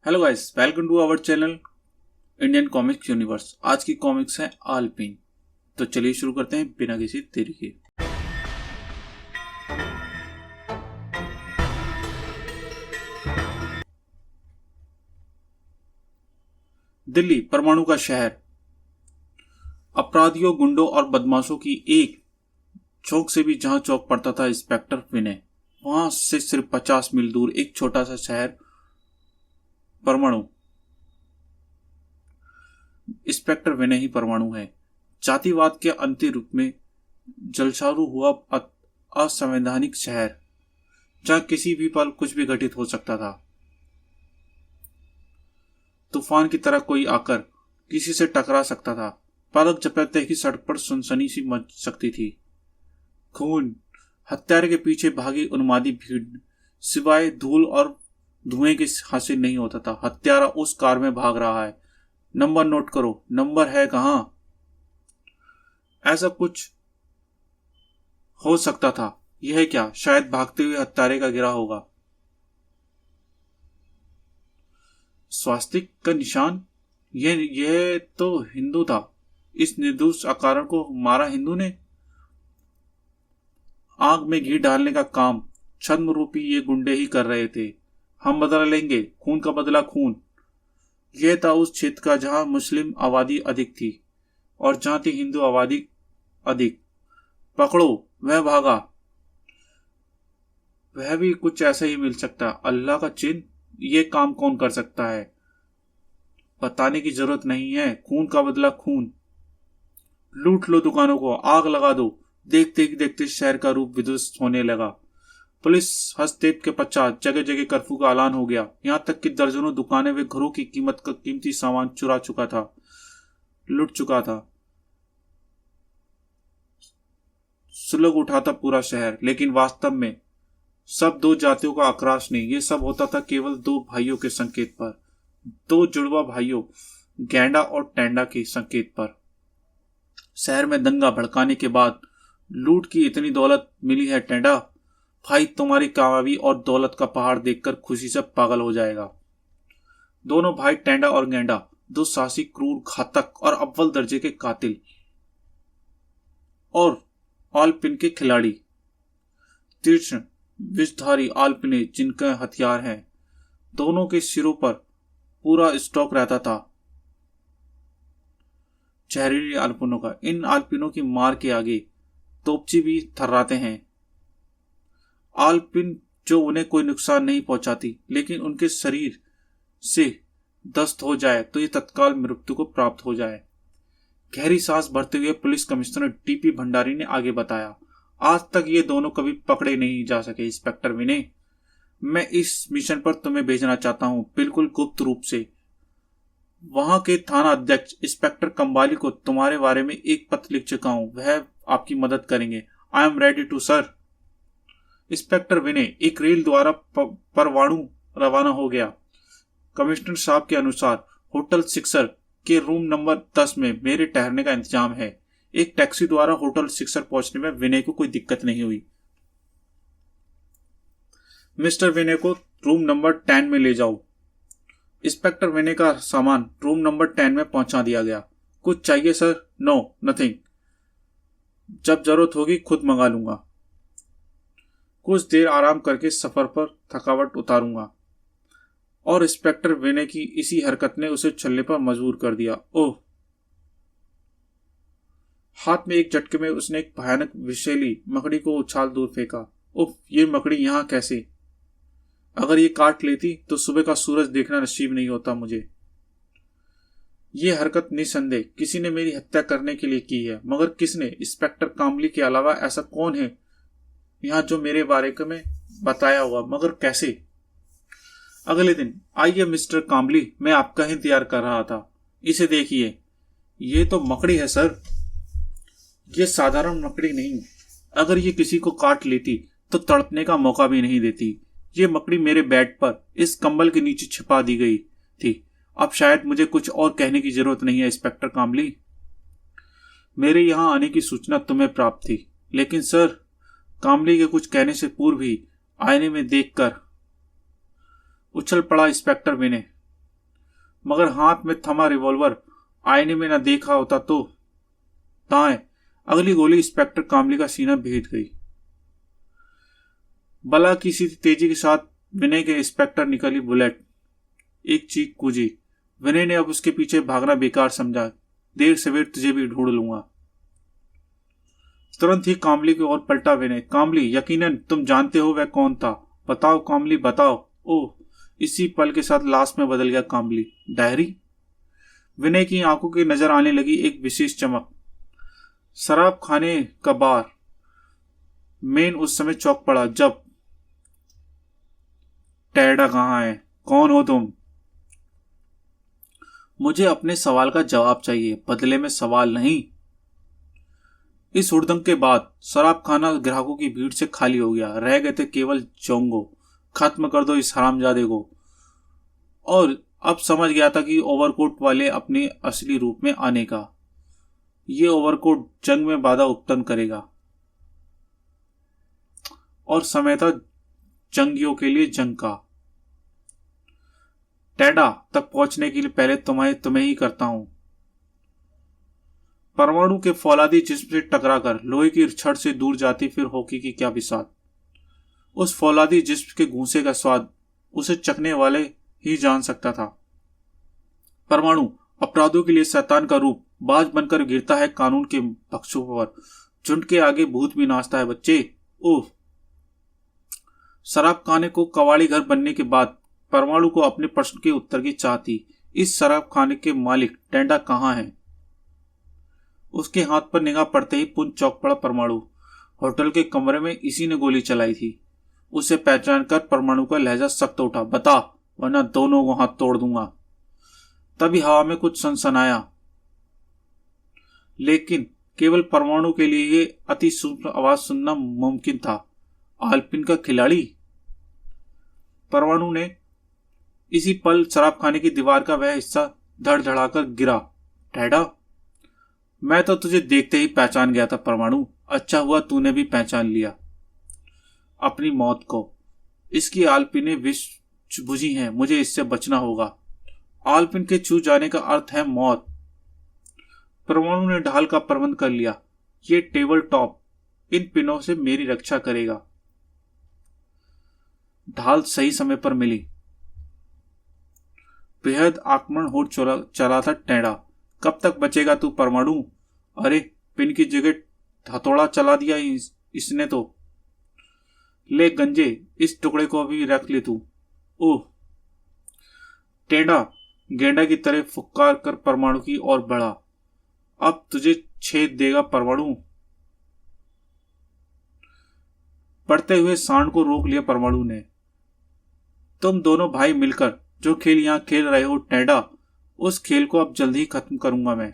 Hello guys, welcome to our channel Indian comics universe. आज की comics है आलपिन। तो चलिए शुरू करते हैं बिना किसी देरी के। दिल्ली परमाणु का शहर। अपराधियों, गुंडों और बदमाशों की एक चौक से भी जहां चौक पड़ता था इंस्पेक्टर विनय, वहां से सिर्फ 50 मील दूर एक छोटा सा शहर परमाणु। इंस्पेक्टर विनय ही परमाणु है। जातिवाद के अंतिम रूप में जलचारू हुआ असंवैधानिक शहर, जहां किसी भी पल कुछ भी घटित हो सकता था। तूफान की तरह कोई आकर किसी से टकरा सकता था। पलक झपकते ही सड़क पर सनसनी सी मच सकती थी। खून, हत्यारे के पीछे भागी उन्मादी भीड़ सिवाय धूल और धुएं के हासिल नहीं होता था। हत्यारा उस कार में भाग रहा है। नंबर नोट करो, नंबर है कहां? ऐसा कुछ हो सकता था। यह क्या, शायद भागते हुए हत्यारे का गिरा होगा। स्वास्तिक का निशान, यह तो हिंदू था। इस निर्दोष अकारण को मारा हिंदू ने। आग में घी डालने का काम छद्म रूपी ये गुंडे ही कर रहे थे। हम बदला लेंगे, खून का बदला खून। यह था उस क्षेत्र का जहां मुस्लिम आबादी अधिक थी और जहां थी हिंदू आबादी अधिक। पकड़ो, वह भागा। वह भी कुछ ऐसा ही मिल सकता। अल्लाह का चिन्ह, यह काम कौन कर सकता है? बताने की जरूरत नहीं है। खून का बदला खून। लूट लो दुकानों को, आग लगा दो। देखते ही देखते शहर का रूप विध्वस्त होने लगा। पुलिस हस्तक्षेप के पश्चात जगह जगह कर्फ्यू का ऐलान हो गया। यहां तक कि दर्जनों दुकानें व घरों की कीमत का कीमती सामान चुरा चुका था, लूट चुका था। सुलग उठा था पूरा शहर। लेकिन वास्तव में सब दो जातियों का आक्रोश नहीं, ये सब होता था केवल दो भाइयों के संकेत पर। दो जुड़वा भाइयों, गैंडा और टैंडा के संकेत पर। शहर में दंगा भड़काने के बाद लूट की इतनी दौलत मिली है टैंडा, भाई तुम्हारी कामयाबी और दौलत का पहाड़ देखकर खुशी से पागल हो जाएगा। दोनों भाई टैंडा और गैंडा, दो साहसी, क्रूर, घातक और अव्वल दर्जे के कातिल और आलपिन के खिलाड़ी। तीक्ष्ण विषधारी आलपिने जिनके हथियार हैं। दोनों के सिरों पर पूरा स्टॉक रहता था जहरीली आलपिनों का। इन आलपिनों की मार के आगे तोपची भी थर्राते हैं। आलपिन जो उन्हें कोई नुकसान नहीं पहुंचाती, लेकिन उनके शरीर से दस्त हो जाए तो ये तत्काल मृत्यु को प्राप्त हो जाए। गहरी सांस भरते हुए पुलिस कमिश्नर डीपी भंडारी ने आगे बताया, आज तक ये दोनों कभी पकड़े नहीं जा सके इंस्पेक्टर विनय। मैं इस मिशन पर तुम्हें भेजना चाहता हूं, बिल्कुल गुप्त रूप से। वहां के थाना अध्यक्ष इंस्पेक्टर कंबाली को तुम्हारे बारे में एक पत्र लिख चुका हूं, वह आपकी मदद करेंगे। I am ready to sir. Inspector Vinay एक रेल द्वारा परवाणु रवाना हो गया। कमिश्नर साहब के अनुसार होटल सिक्सर के रूम नंबर 10 में मेरे ठहरने का इंतजाम है। एक टैक्सी द्वारा होटल सिक्सर पहुंचने में विनय को कोई दिक्कत नहीं हुई। मिस्टर विनय को रूम नंबर 10 में ले जाओ। इंस्पेक्टर विनय का सामान रूम नंबर 10 में पहुंचा दिया गया। कुछ चाहिए सर? No, nothing. जब जरूरत होगी खुद मंगा लूंगा। कुछ देर आराम करके सफर पर थकावट उतारूंगा। और इंस्पेक्टर विनय की इसी हरकत ने उसे चलने पर मजबूर कर दिया। ओह! हाथ में एक झटके में उसने एक भयानक विषैली मकड़ी को उछाल दूर फेंका। उफ, ये मकड़ी यहां कैसे? अगर ये काट लेती तो सुबह का सूरज देखना नसीब नहीं होता मुझे। ये हरकत निसंदेह किसी ने मेरी हत्या करने के लिए की है, मगर किसने? इंस्पेक्टर कामली के अलावा ऐसा कौन है यहां जो मेरे बारे में बताया हुआ, मगर कैसे? अगले दिन, आइए मिस्टर कामली, मैं आपका ही इंतजार कर रहा था। इसे देखिए, ये तो मकड़ी है सर। ये साधारण मकड़ी नहीं। अगर ये किसी को काट लेती तो तड़पने का मौका भी नहीं देती। ये मकड़ी मेरे बेड पर इस कंबल के नीचे छिपा दी गई थी। अब शायद मुझे कुछ और कहने की जरूरत नहीं है इंस्पेक्टर कामली। मेरे यहां आने की सूचना तुम्हें प्राप्त थी, लेकिन सर, कामली के कुछ कहने से पूर्व ही आईने में देखकर उछल पड़ा इंस्पेक्टर विनय। मगर हाथ में थमा रिवॉल्वर आईने में न देखा होता तो। दाएं। अगली गोली इंस्पेक्टर कामली का सीना भेद गई। बला की सी तेजी के साथ विनय के इंस्पेक्टर निकली बुलेट। एक चीख कूजी। विनय ने अब उसके पीछे भागना बेकार समझा। देर सवेर तुझे भी ढूंढ लूंगा। तुरंत ही कामली की ओर पलटा विनय। कामली, यकीनन तुम जानते हो वह कौन था। बताओ कामली, बताओ। ओह, इसी पल के साथ लाश में बदल गया कामली। डायरी। विनय की आंखों की नजर आने लगी एक विशेष चमक। शराब खाने का बार। मेन उस समय चौक पड़ा जब। टैडा कहाँ है? कौन हो तुम? मुझे अपने सवाल का जवाब चाहिए, बदले में सवाल नहीं। इस हुड़दंग के बाद शराब खाना ग्राहकों की भीड़ से खाली हो गया। रह गए थे केवल जोंगो। खत्म कर दो इस हरामजादे को। और अब समझ गया था कि ओवरकोट वाले अपने असली रूप में आने का। ये ओवरकोट जंग में बाधा उत्पन्न करेगा और समय था जंगियों के लिए जंग का। टैडा तक पहुंचने के लिए पहले तुम्हें ही करता हूं। परमाणु के फौलादी जिस्म से टकराकर लोहे की छड़ से दूर जाती फिर हॉकी की क्या बिसात। उस फौलादी जिस्म के घूंसे का स्वाद उसे चखने वाले ही जान सकता था। परमाणु अपराधों के लिए शैतान का रूप बाज बनकर गिरता है कानून के पक्षों पर। झुंड के आगे भूत भी नाचता है बच्चे। ओह। शराब खाने को कवाड़ी घर बनने के बाद परमाणु को अपने प्रश्न के उत्तर की चाह थी। इस शराब खाने के मालिक टेंडा कहाँ है? उसके हाथ पर निगाह पड़ते ही पुंज चौक पड़ा परमाणु। होटल के कमरे में इसी ने गोली चलाई थी। उसे पहचान कर परमाणु का लहजा सख्त उठा। बता, वरना दोनों को हाथ तोड़ दूंगा। तभी हवा में कुछ सनसनाया, लेकिन केवल परमाणु के लिए ये अति सूक्ष्म आवाज सुनना मुमकिन था। आल्पिन का खिलाड़ी। परमाणु ने इसी पल शराब खाने की दीवार का वह हिस्सा धड़धड़ाकर गिरा। टैडा, मैं तो तुझे देखते ही पहचान गया था परमाणु। अच्छा हुआ तूने भी पहचान लिया अपनी मौत को। इसकी आल्पिनें विष बुझी हैं, मुझे इससे बचना होगा। आल्पिन के छू जाने का अर्थ है मौत। परमाणु ने ढाल का प्रबंध कर लिया। ये टेबल टॉप इन पिनों से मेरी रक्षा करेगा। ढाल सही समय पर मिली। बेहद आक्रमण हो चला था टेढ़ा। कब तक बचेगा तू परमाणु? अरे, पिन की जगह हथौड़ा चला दिया इसने तो। ले गंजे, इस टुकड़े को अभी रख ले तू। ओह। टेढ़ा गेंडा की तरह फुक्कार कर परमाणु की ओर बढ़ा। अब तुझे छेद देगा परमाणु। बढ़ते हुए सांड को रोक लिया परमाणु ने। तुम दोनों भाई मिलकर जो खेल यहां खेल रहे हो टेढ़ा, उस खेल को अब जल्दी ही खत्म करूंगा मैं।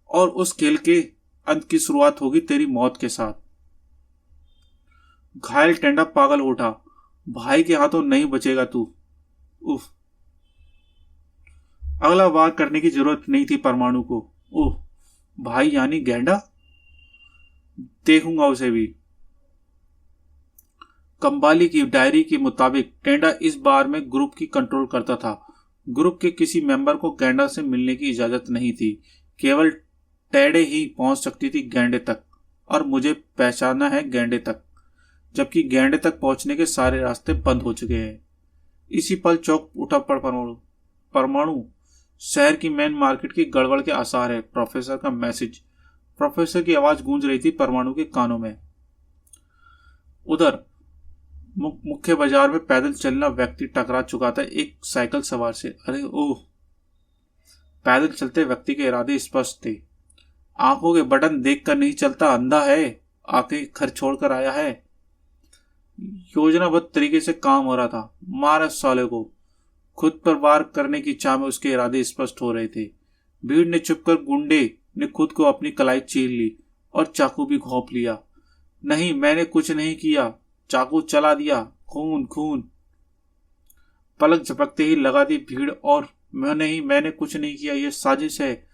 और उस खेल के अंत की शुरुआत होगी तेरी मौत के साथ। घायल टेंडा पागल उठा। भाई के हाथों नहीं बचेगा तू। उफ। अगला वार करने की जरूरत नहीं थी परमाणु को। ओह, भाई यानी गेंडा? देखूंगा उसे भी। कंबाली की डायरी के मुताबिक टेंडा इस बार में ग्रुप की कंट्रोल करता था। ग्रुप के किसी मेंबर को गेंडा से मिलने की इजाजत नहीं थी। केवल टेढ़े ही पहुंच सकती थी गेंडे तक, और मुझे पहचाना है गेंडे तक, जबकि गेंडे तक पहुंचने के सारे रास्ते बंद हो चुके हैं। इसी पल चौक उठा पड़ परमाणु। शहर की मेन मार्केट की गड़बड़ के आसार है। प्रोफेसर का मैसेज। प्रोफेसर की आवाज गूंज रही थी परमाणु के कानों में। उधर मुख्य बाजार में पैदल चलना व्यक्ति टकरा चुका था एक साइकिल सवार से। अरे ओह। पैदल चलते व्यक्ति के इरादे स्पष्ट थे। आंखों के बटन देखकर नहीं चलता, अंधा है। आंखें खर छोड़कर आया है। योजनाबद्ध तरीके से काम हो रहा था। मारा साले को। खुद पर वार करने की चाह में उसके इरादे स्पष्ट हो रहे थे। भीड़ ने चुपकर गुंडे ने खुद को अपनी कलाई चीर ली और चाकू भी घोंप लिया। नहीं, मैंने कुछ नहीं किया। चाकू चला दिया। खून खून। पलक झपकते ही लगा दी भीड़। और मैंने कुछ नहीं किया, यह साजिश है।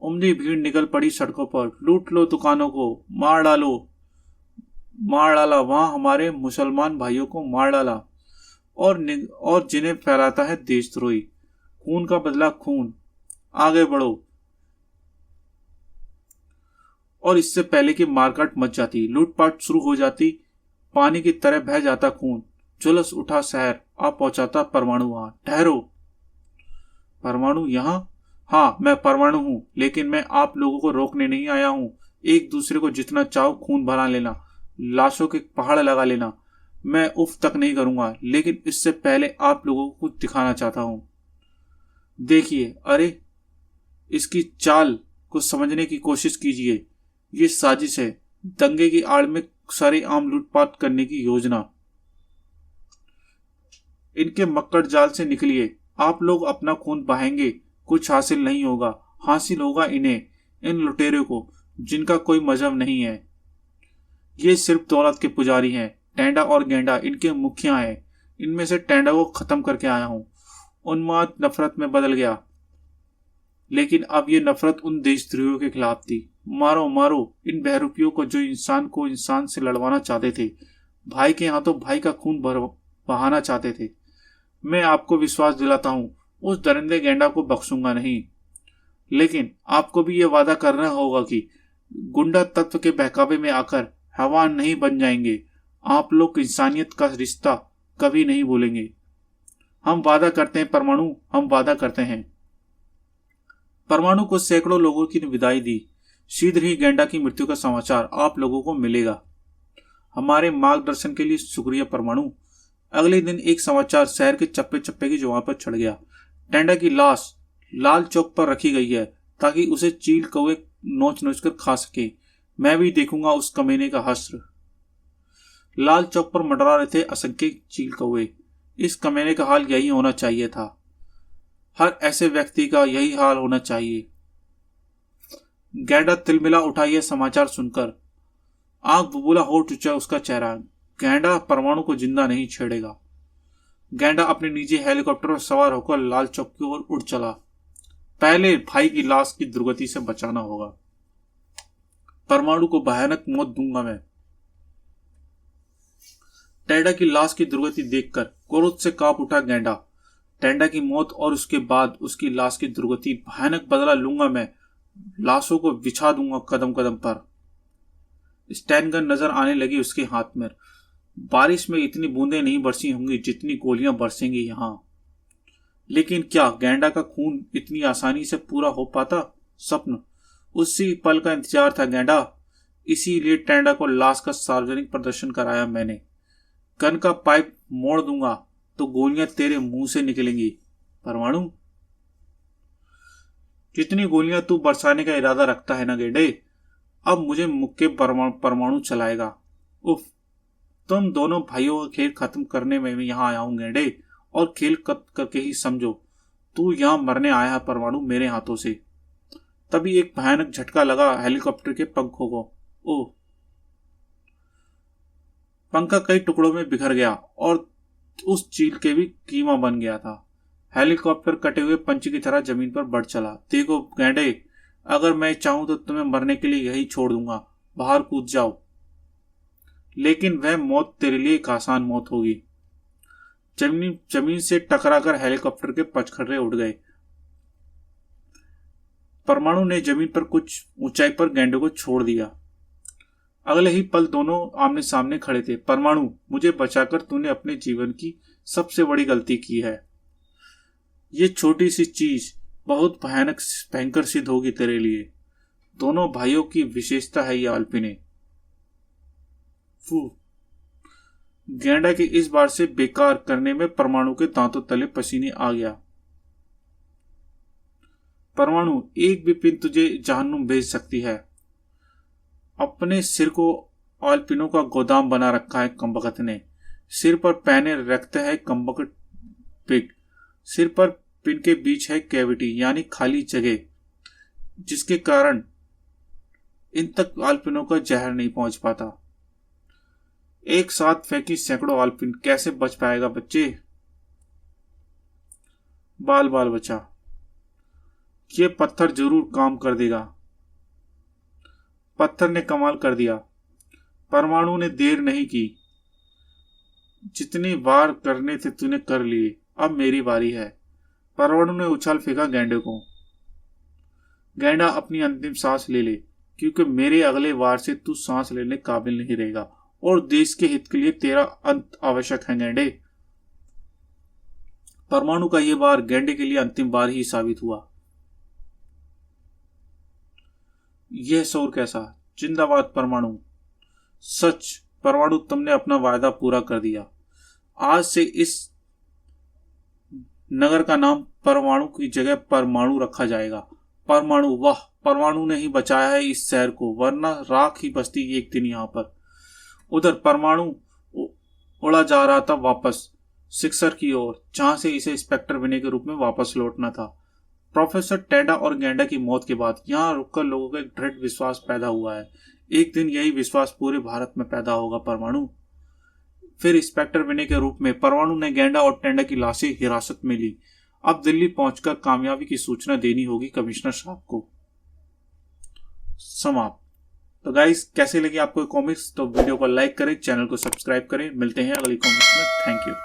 उमदी भीड़ निकल पड़ी सड़कों पर। लूट लो दुकानों को, मार डालो। मार डाला वहां हमारे मुसलमान भाइयों को मार डाला। और जिन्हें फैलाता है देशद्रोही। खून का बदला खून, आगे बढ़ो। और इससे पहले कि मारकाट मच जाती, लूटपाट शुरू हो जाती, पानी की तरह बह जाता खून, झुलस उठा शहर, आ पहुंचाता परमाणु वहां। ठहरो। परमाणु यहाँ? हाँ, मैं परमाणु हूं, लेकिन मैं आप लोगों को रोकने नहीं आया हूं। एक दूसरे को जितना चाहो खून बना लेना, लाशों के पहाड़ लगा लेना, मैं उफ तक नहीं करूंगा। लेकिन इससे पहले आप लोगों को कुछ दिखाना चाहता हूं। देखिए, अरे इसकी चाल को समझने की कोशिश कीजिए। ये साजिश है, दंगे की आड़ में सारे आम लूटपाट करने की योजना। इनके मक्कड़ जाल से निकलिए। आप लोग अपना खून बहाएंगे, कुछ हासिल नहीं होगा। हासिल होगा इन्हें, इन लुटेरों को, जिनका कोई मजहब नहीं है। ये सिर्फ दौलत के पुजारी हैं। टेंडा और गेंडा इनके मुखिया हैं। इनमें से टेंडा को खत्म करके आया हूं। उन्माद नफरत में बदल गया, लेकिन अब ये नफरत उन देशद्रोहियों के खिलाफ थी। मारो मारो इन बहरूपियों को जो इंसान को इंसान से लड़वाना चाहते थे, भाई के हाथों भाई का खून बहाना चाहते थे। मैं आपको विश्वास दिलाता हूं, उस दरिंदे गेंडा को बख्शूंगा नहीं। लेकिन आपको भी यह वादा करना होगा कि गुंडा तत्व के बहकावे में आकर हैवान नहीं बन जाएंगे। आप लोग इंसानियत का रिश्ता कभी नहीं भूलेंगे। हम वादा करते हैं परमाणु, हम वादा करते हैं। परमाणु को सैकड़ों लोगों की विदाई दी। शीघ्र ही गेंडा की मृत्यु का समाचार आप लोगों को मिलेगा। हमारे मार्गदर्शन के लिए शुक्रिया परमाणु। अगले दिन एक समाचार शहर के चप्पे चप्पे की जुबान पर चढ़ गया। टेंडा की लाश लाल चौक पर रखी गई है, ताकि उसे चील कौवे नोच नोच कर खा सके। मैं भी देखूंगा उस कमीने का हश्र। लाल चौक पर मंडरा रहे थे असंख्य चील कौवे। इस कमीने का हाल यही होना चाहिए था। हर ऐसे व्यक्ति का यही हाल होना चाहिए। गैंडा तिलमिला उठा यह समाचार सुनकर। आंख बुबुला हो चुका उसका चेहरा। गैंडा परमाणु को जिंदा नहीं छेड़ेगा। गैंडा अपने निजी हेलीकॉप्टर पर सवार होकर लाल चौक की ओर उड़ चला। पहले भाई की लाश की दुर्गति से बचाना होगा। परमाणु को भयानक मौत दूंगा मैं। टेंडा की लाश की दुर्गति देखकर क्रोध से कांप उठा गैंडा। टेंडा की मौत और उसके बाद उसकी लाश की दुर्गति, भयानक बदला लूंगा मैं। लाशों को बिछा दूंगा कदम कदम पर। स्टैन गन नजर आने लगी उसके हाथ में। बारिश में इतनी बूंदें नहीं बरसी होंगी जितनी गोलियां बरसेंगी यहां। लेकिन क्या गैंडा का खून इतनी आसानी से पूरा हो पाता? स्वप्न। उसी पल का इंतजार था गैंडा। इसीलिए टेंडा को लाश का सार्वजनिक प्रदर्शन कराया मैंने। गन का पाइप मोड़ दूंगा तो गोलियां तेरे मुंह से निकलेंगी। परमाणु, कितनी गोलियां तू बरसाने का इरादा रखता है ना गेंडे? अब मुझे मुक्के परमाणु चलाएगा। उफ, तुम दोनों भाइयों का खेल खत्म करने में यहां आया हूं गेंडे, और खेल करके ही समझो। तू यहां मरने आया है परमाणु, मेरे हाथों से। तभी एक भयानक झटका लगा हेलीकॉप्टर के पंखों को। ओह! पंखा कई टुकड़ों में बिखर गया और उस चील के भी कीमा बन गया था। हेलीकॉप्टर कटे हुए पंछी की तरह जमीन पर बढ़ चला। देखो गैंडे, अगर मैं चाहूं तो तुम्हें मरने के लिए यही छोड़ दूंगा। बाहर कूद जाओ। लेकिन वह मौत तेरे लिए एक आसान मौत होगी। जमीन से टकराकर हेलीकॉप्टर के पचखर्रे उड़ गए। परमाणु ने जमीन पर कुछ ऊंचाई पर गैंडे को छोड़ दिया। अगले ही पल दोनों आमने सामने खड़े थे। परमाणु, मुझे बचाकर तूने अपने जीवन की सबसे बड़ी गलती की है। ये छोटी सी चीज बहुत भयंकर सिद्ध होगी तेरे लिए। दोनों भाइयों की विशेषता है ये अल्पिने। गैंडा के इस बार से बेकार करने में परमाणु के दांतों तले पसीने आ गया। परमाणु, एक भी पिन तुझे जहन्नुम भेज सकती है। अपने सिर को अल्पिनों का गोदाम बना रखा है कमबख्त ने। सिर पर पहने रखते हैं कमबख्त पिग। सिर पर पिन के बीच है कैविटी, यानी खाली जगह, जिसके कारण इन तक अल्पिनों का जहर नहीं पहुंच पाता। एक साथ फेंकी सैकड़ों अल्पिन कैसे बच पाएगा बच्चे? बाल बाल बचा। ये पत्थर जरूर काम कर देगा। पत्थर ने कमाल कर दिया। परमाणु ने देर नहीं की। जितनी बार करने थे तूने कर लिए, अब मेरी बारी है। परमाणु ने उछाल फेंका गेंडे को। गेंडा अपनी अंतिम सांस ले ले, क्योंकि मेरे अगले वार से तू सांस लेने काबिल नहीं रहेगा और देश के हित के लिए तेरा अंत आवश्यक है गेंडे। परमाणु का यह वार गेंडे के लिए अंतिम बार ही साबित हुआ। यह शौर कैसा! जिंदाबाद परमाणु! सच परमाणु, तुमने अपना वायदा पूरा कर दिया। आज से इस नगर का नाम परमाणु की जगह परमाणु रखा जाएगा। परमाणु, वाह! परमाणु ने ही बचाया है इस शहर को, वरना राख ही बसती एक दिन यहाँ पर। उधर परमाणु उड़ा जा रहा था वापस सिक्सर की ओर, जहां से इसे इंस्पेक्टर विनय के रूप में वापस लौटना था। प्रोफेसर टेडा और गेंडा की मौत के बाद यहाँ रुककर लोगों का एक दृढ़ विश्वास पैदा हुआ है। एक दिन यही विश्वास पूरे भारत में पैदा होगा परमाणु। फिर इंस्पेक्टर विनय के रूप में परमाणु ने गेंडा और टेंडा की लाशें हिरासत में ली। अब दिल्ली पहुंचकर कामयाबी की सूचना देनी होगी कमिश्नर साहब को। समाप्त। तो गाइस, कैसे लगी आपको कॉमिक्स? तो वीडियो को लाइक करें, चैनल को सब्सक्राइब करें। मिलते हैं अगली कॉमिक्स में। Thank you.